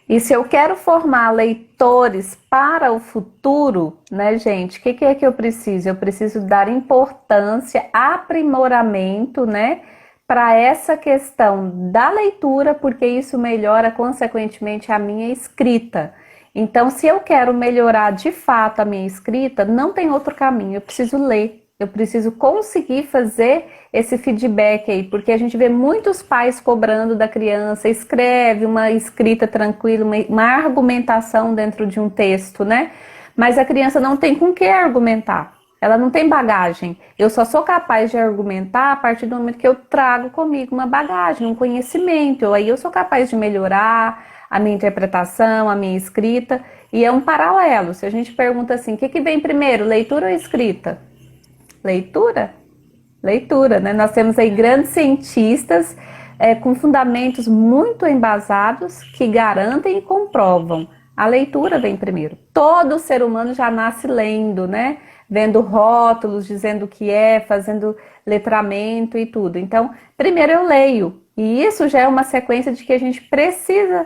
E se eu quero formar leitores para o futuro, né, gente, o que é que eu preciso? Eu preciso dar importância, aprimoramento, né, para essa questão da leitura, porque isso melhora consequentemente a minha escrita. Então, se eu quero melhorar de fato a minha escrita, não tem outro caminho, eu preciso ler. Eu preciso conseguir fazer esse feedback aí, porque a gente vê muitos pais cobrando da criança, escreve uma escrita tranquila, uma argumentação dentro de um texto, né? Mas a criança não tem com que argumentar. Ela não tem bagagem. Eu só sou capaz de argumentar a partir do momento que eu trago comigo uma bagagem, um conhecimento. Aí eu sou capaz de melhorar a minha interpretação, a minha escrita. E é um paralelo. Se a gente pergunta assim, o que vem primeiro, leitura ou escrita? Leitura? Leitura, né? Nós temos aí grandes cientistas com fundamentos muito embasados que garantem e comprovam. A leitura vem primeiro. Todo ser humano já nasce lendo, né? Vendo rótulos, dizendo o que é, fazendo letramento e tudo. Então, primeiro eu leio. E isso já é uma sequência de que a gente precisa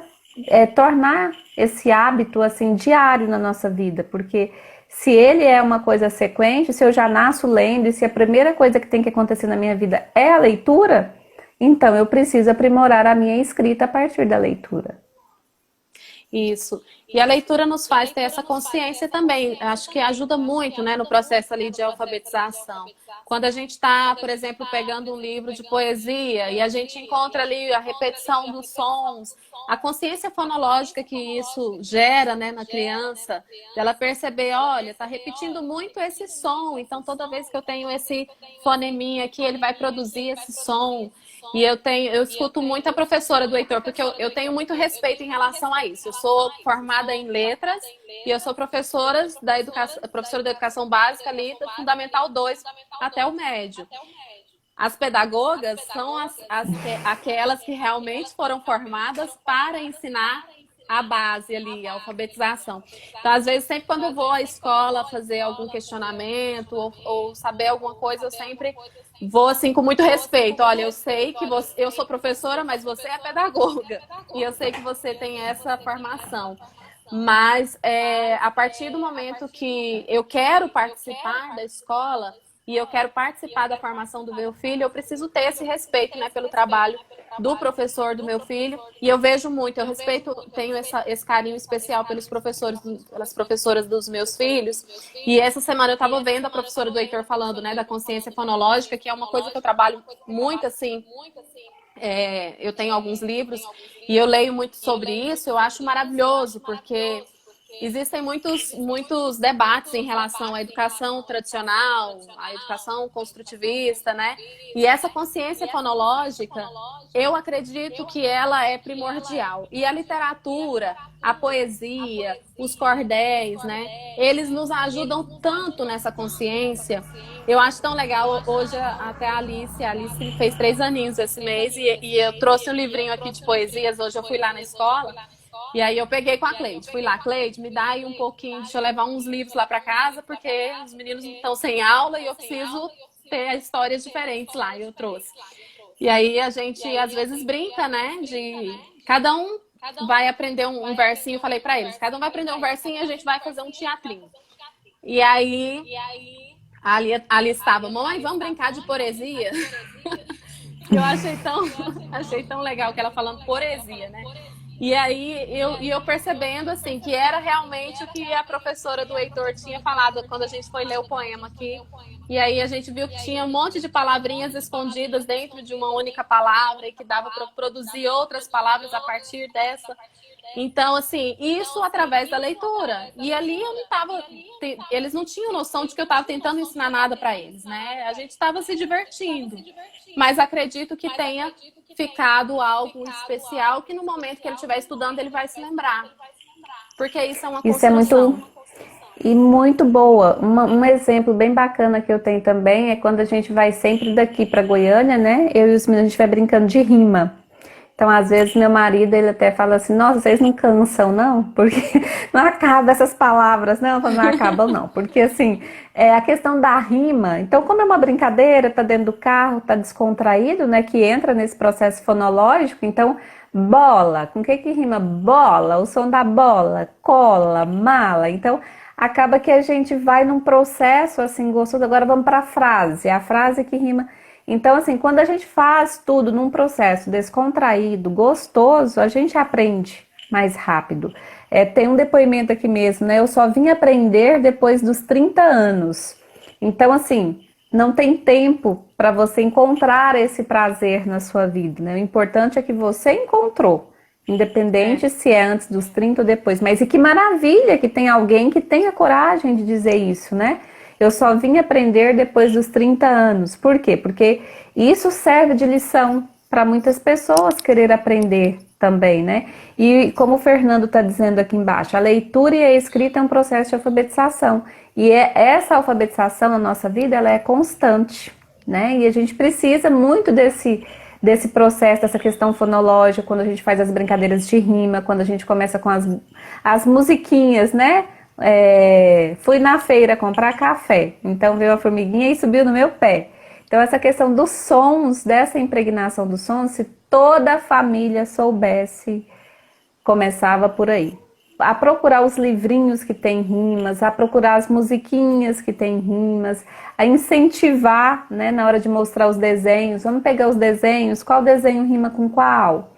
tornar esse hábito assim diário na nossa vida. Porque se ele é uma coisa sequente, se eu já nasço lendo e se a primeira coisa que tem que acontecer na minha vida é a leitura, então eu preciso aprimorar a minha escrita a partir da leitura. Isso. E a leitura nos faz ter essa consciência também. Acho que ajuda muito, né, no processo ali de alfabetização. Quando a gente está, por exemplo, pegando um livro de poesia e a gente encontra ali a repetição dos sons, a consciência fonológica que isso gera, né, na criança, dela perceber, olha, está repetindo muito esse som, então toda vez que eu tenho esse foneminha aqui, ele vai produzir esse som. E eu escuto muito a professora do Heitor, porque eu tenho muito respeito em relação a isso. Eu sou formada em letras e eu sou professora da educação básica ali, do Fundamental 2 até o médio. As pedagogas são aquelas que realmente foram formadas para ensinar a base ali, a alfabetização. Então, às vezes, sempre quando eu vou à escola fazer algum questionamento ou saber alguma coisa, eu sempre vou assim com muito respeito. Olha, eu sei que eu sou professora, mas você é pedagoga. E eu sei que você tem essa formação. Mas a partir do momento que eu quero participar da escola e eu quero participar da formação do meu filho, eu preciso ter esse respeito, né, pelo trabalho do professor do meu filho. E eu vejo muito, eu respeito, tenho esse carinho especial pelos professores, pelas professoras dos meus filhos. E essa semana eu estava vendo a professora do Heitor falando, né, da consciência fonológica, que é uma coisa que eu trabalho muito assim. Eu tenho alguns livros e eu leio muito sobre isso. Eu acho maravilhoso, porque existem muitos debates em relação à educação tradicional, à educação construtivista, né? E essa consciência fonológica, eu acredito que ela é primordial. E a literatura, a poesia, os cordéis, né? Eles nos ajudam tanto nessa consciência. Eu acho tão legal. Hoje, até a Alice fez 3 aninhos esse mês e eu trouxe um livrinho aqui de poesias. Hoje eu fui lá na escola. E aí eu peguei com a Cleide, fui lá, Cleide, me dá aí um pouquinho, deixa eu levar uns livros lá para casa, porque os meninos estão sem aula e eu preciso ter histórias diferentes lá, e eu trouxe. E aí a gente às vezes brinca, né, de cada um vai aprender um versinho, falei para eles, cada um vai aprender um versinho e a gente vai fazer um teatrinho. E aí ali estava, mãe, vamos brincar de poesia? Eu achei tão legal que ela falando poesia, né? E aí eu percebendo assim que era realmente o que a professora do Heitor tinha falado quando a gente foi ler o poema aqui. E aí a gente viu que tinha um monte de palavrinhas escondidas dentro de uma única palavra e que dava para produzir outras palavras a partir dessa. Então, assim, isso através da leitura. E ali eu não estava. Eles não tinham noção de que eu estava tentando ensinar nada para eles, né? A gente estava se divertindo. Mas acredito que tenha ficado algo especial que no momento que ele estiver estudando, ele vai se lembrar. Porque isso é uma Isso é muito construção. e muito boa. Um exemplo bem bacana que eu tenho também é quando a gente vai sempre daqui para Goiânia, né? Eu e os meninos, a gente vai brincando de rima. Então, às vezes, meu marido, ele até fala assim, nossa, vocês não cansam, não? Porque não acaba essas palavras, não? Não acabam, não. Porque, assim, a questão da rima, então, como é uma brincadeira, tá dentro do carro, tá descontraído, né? Que entra nesse processo fonológico, então, bola, com o que rima? Bola, o som da bola, cola, mala. Então, acaba que a gente vai num processo, assim, gostoso. Agora vamos para a frase que rima. Então, assim, quando a gente faz tudo num processo descontraído, gostoso, a gente aprende mais rápido. Tem um depoimento aqui mesmo, né? Eu só vim aprender depois dos 30 anos. Então, assim, não tem tempo para você encontrar esse prazer na sua vida, né? O importante é que você encontrou, independente se é antes dos 30 ou depois. Mas e que maravilha que tem alguém que tenha coragem de dizer isso, né? Eu só vim aprender depois dos 30 anos. Por quê? Porque isso serve de lição para muitas pessoas querer aprender também, né? E como o Fernando está dizendo aqui embaixo, a leitura e a escrita é um processo de alfabetização. E essa alfabetização na nossa vida, ela é constante, né? E a gente precisa muito desse processo, dessa questão fonológica, quando a gente faz as brincadeiras de rima, quando a gente começa com as musiquinhas, né? Fui na feira comprar café, então veio a formiguinha e subiu no meu pé. Então essa questão dos sons, dessa impregnação dos sons, se toda a família soubesse, começava por aí. A procurar os livrinhos que tem rimas, a procurar as musiquinhas que tem rimas, a incentivar, né, na hora de mostrar os desenhos, vamos pegar os desenhos, qual desenho rima com qual?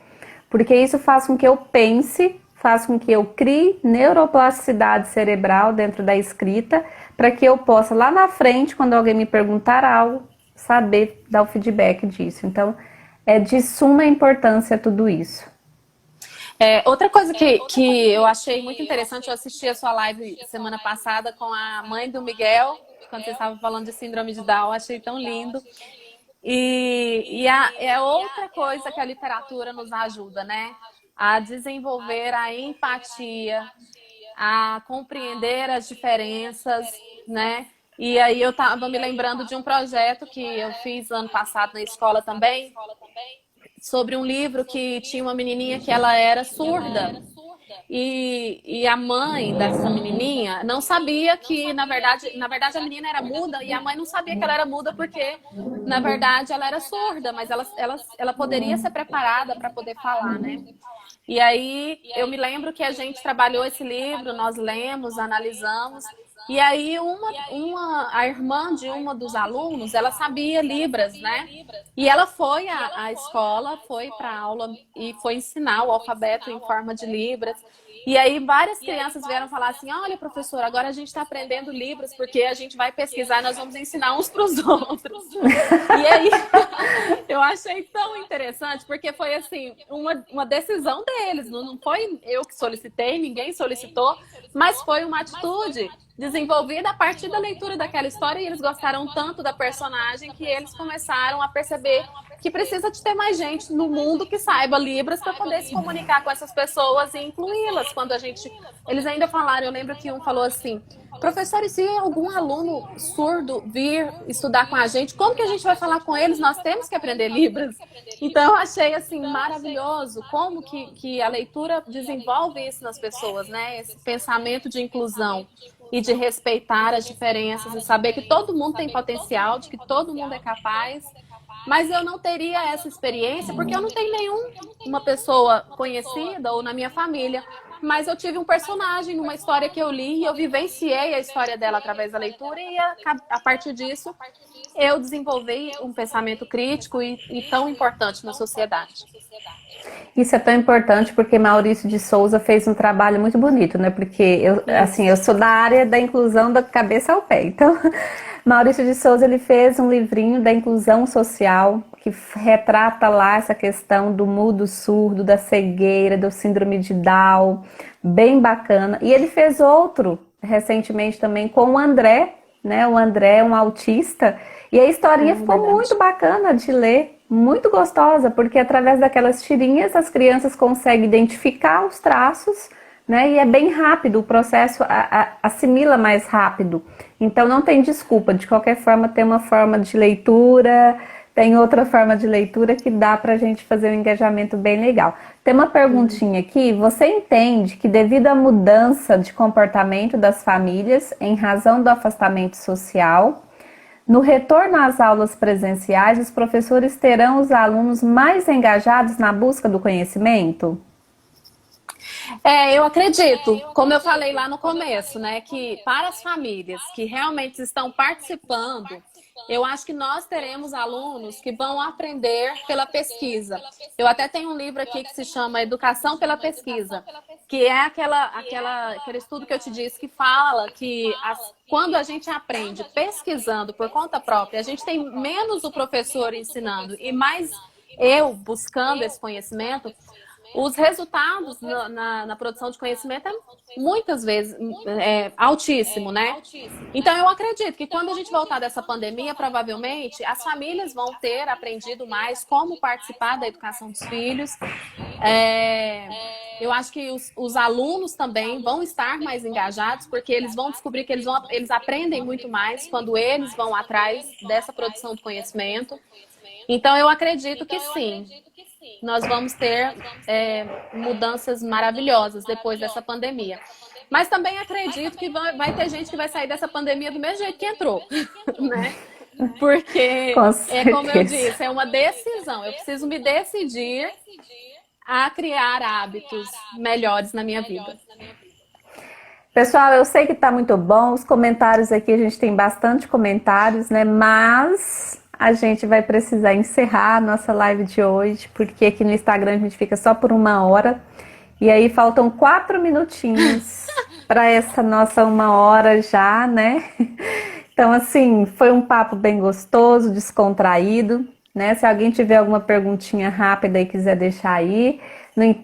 Porque isso faz com que eu pense, faz com que eu crie neuroplasticidade cerebral dentro da escrita, para que eu possa lá na frente, quando alguém me perguntar algo, saber dar o feedback disso. Então, é de suma importância tudo isso. Outra coisa que eu achei muito interessante, eu assisti a sua live semana passada com a mãe do Miguel, quando você estava falando de síndrome de Down, achei tão lindo. É outra coisa que a literatura nos ajuda, né? A desenvolver a empatia, a compreender as diferenças, né? E aí eu estava me lembrando de um projeto que eu fiz ano passado na escola também, sobre um livro que tinha uma menininha que ela era surda. e a mãe dessa menininha não sabia que, na verdade a menina era muda e a mãe não sabia que ela era muda porque, na verdade, ela era surda, mas ela poderia ser preparada para poder falar, né? E aí eu me lembro que a gente trabalhou esse livro, nós lemos, analisamos, e aí a irmã de uma dos alunos, ela sabia Libras, né? E ela foi à escola, foi para a aula e foi ensinar o alfabeto em forma de Libras. E aí várias crianças vieram falar assim, olha, professora, agora a gente está aprendendo Libras porque a gente vai pesquisar e nós vamos ensinar uns para os outros. E aí eu achei tão interessante, porque foi assim, uma decisão deles, não foi eu que solicitei, ninguém solicitou, mas foi uma atitude desenvolvida a partir da leitura daquela história e eles gostaram tanto da personagem que eles começaram a perceber que precisa de ter mais gente no mundo que saiba Libras para poder se comunicar com essas pessoas e incluí-las. Quando a gente... Eles ainda falaram, eu lembro que um falou assim, professor, e se algum aluno surdo vir estudar com a gente, como que a gente vai falar com eles? Nós temos que aprender Libras. Então eu achei assim maravilhoso como que a leitura desenvolve isso nas pessoas, né? Esse pensamento de inclusão e de respeitar as diferenças e saber que todo mundo tem potencial, de que todo mundo é capaz. Mas eu não teria essa experiência porque eu não tenho nenhuma pessoa conhecida ou na minha família. Mas eu tive um personagem numa história que eu li e eu vivenciei a história dela através da leitura e a partir disso eu desenvolvi um pensamento crítico e tão importante na sociedade. Isso é tão importante porque Maurício de Souza fez um trabalho muito bonito, né? Porque eu sou da área da inclusão da cabeça ao pé. Então, Maurício de Souza ele fez um livrinho da inclusão social que retrata lá essa questão do mudo surdo, da cegueira, do síndrome de Down, bem bacana. E ele fez outro recentemente também com o André, né? O André é um autista e a historinha ficou muito bacana de ler. Muito gostosa, porque através daquelas tirinhas as crianças conseguem identificar os traços, né? E é bem rápido, o processo assimila mais rápido. Então não tem desculpa, de qualquer forma tem uma forma de leitura, tem outra forma de leitura que dá pra gente fazer um engajamento bem legal. Tem uma perguntinha aqui, você entende que devido à mudança de comportamento das famílias em razão do afastamento social, no retorno às aulas presenciais, os professores terão os alunos mais engajados na busca do conhecimento? Eu acredito, como eu falei lá no começo, né, que para as famílias que realmente estão participando, eu acho que nós teremos alunos que vão aprender pela pesquisa. Eu até tenho um livro aqui que se chama Educação pela Pesquisa, que é aquele estudo que eu te disse que fala que quando a gente aprende pesquisando por conta própria, a gente tem menos o professor ensinando e mais eu buscando esse conhecimento. Os resultados na produção de conhecimento é muitas vezes altíssimo, né? Então eu acredito que quando a gente voltar dessa pandemia, provavelmente as famílias vão ter aprendido mais como participar da educação dos filhos. Eu acho que os alunos também vão estar mais engajados, porque eles vão descobrir que eles aprendem muito mais quando eles vão atrás dessa produção de conhecimento. Então eu acredito que sim. Nós vamos ter mudanças maravilhosas depois dessa pandemia. Mas também acredito que vai ter gente que vai sair dessa pandemia do mesmo jeito que entrou, né? Porque, como eu disse, é uma decisão. Eu preciso me decidir a criar hábitos melhores na minha vida. Pessoal, eu sei que tá muito bom. Os comentários aqui, a gente tem bastante comentários, né? Mas a gente vai precisar encerrar a nossa live de hoje, porque aqui no Instagram a gente fica só por 1 hora. E aí faltam 4 minutinhos para essa nossa 1 hora já, né? Então, assim, foi um papo bem gostoso, descontraído, né? Se alguém tiver alguma perguntinha rápida e quiser deixar aí,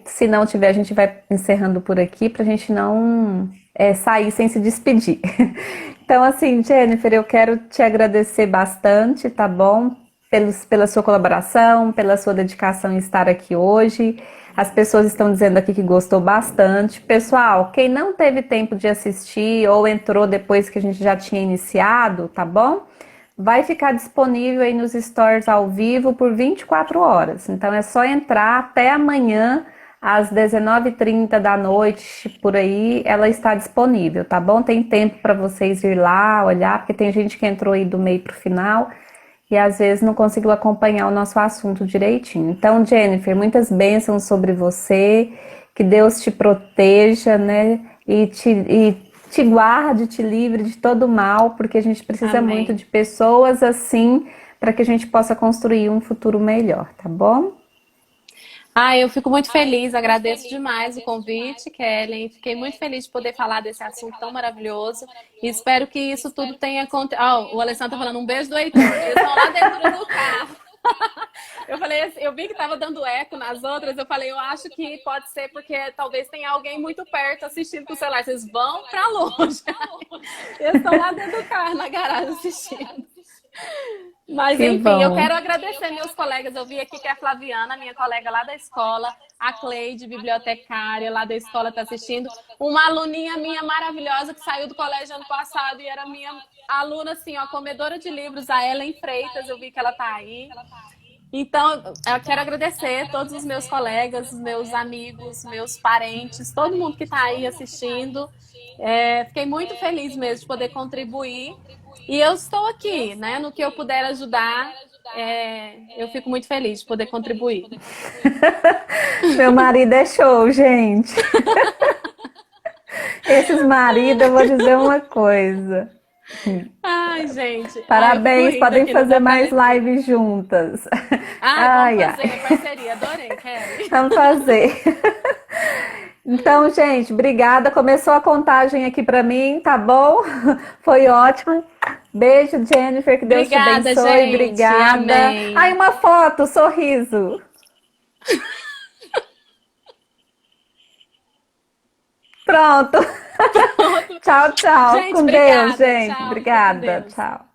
se não tiver, a gente vai encerrando por aqui pra gente não sair sem se despedir. Então, assim, Jennifer, eu quero te agradecer bastante, tá bom? Pela sua colaboração, pela sua dedicação em estar aqui hoje. As pessoas estão dizendo aqui que gostou bastante. Pessoal, quem não teve tempo de assistir ou entrou depois que a gente já tinha iniciado, tá bom? Vai ficar disponível aí nos stories ao vivo por 24 horas. Então é só entrar até amanhã às 19h30 da noite, por aí, ela está disponível, tá bom? Tem tempo para vocês ir lá, olhar, porque tem gente que entrou aí do meio para o final e às vezes não conseguiu acompanhar o nosso assunto direitinho. Então, Jennifer, muitas bênçãos sobre você, que Deus te proteja, né? E te guarde, te livre de todo mal, porque a gente precisa muito Amém. de pessoas assim para que a gente possa construir um futuro melhor, tá bom? Ah, eu fico muito feliz, agradeço demais o convite, Kellen. Fiquei muito feliz de poder falar desse assunto tão maravilhoso. E espero que isso tudo tenha acontecido. Oh, o Alessandro tá falando um beijo do Heitor. Eles estão lá dentro do carro. Eu falei, eu vi que estava dando eco nas outras. Eu falei, eu acho que pode ser porque talvez tenha alguém muito perto assistindo com o celular. Vocês vão para longe. Eles estão lá dentro do carro, na garagem, assistindo. Mas Que enfim, eu bom. quero agradecer meus colegas. Eu vi aqui que a Flaviana, minha colega lá da escola, a Cleide, bibliotecária lá da escola, está assistindo. Uma aluninha minha maravilhosa que saiu do colégio ano passado e era minha aluna, assim, ó, comedora de livros, a Ellen Freitas. Eu vi que ela está aí. Então, eu quero agradecer todos os meus colegas, os meus amigos, meus parentes, todo mundo que está aí assistindo. Fiquei muito feliz mesmo de poder contribuir. E eu estou aqui, né? No que eu puder ajudar, eu fico muito feliz de poder contribuir. Meu marido é show, gente. Esses maridos, eu vou dizer uma coisa. Ai, gente. Eu fico Parabéns, rindo podem aqui, não fazer dá pra mais ler tudo. lives juntas. Ai, vamos Ai, fazer ai. parceria. Adorei, Kelly. Vamos fazer. Então, gente, obrigada. Começou a contagem aqui para mim, tá bom? Foi ótimo. Beijo, Jennifer, que Deus te Obrigada, abençoe. gente. Obrigada. Ai, Amém. uma foto, sorriso. Pronto. Pronto. Tchau, tchau. Gente, Com Deus, obrigada. gente. Tchau. Fica com Obrigada. Deus. Tchau.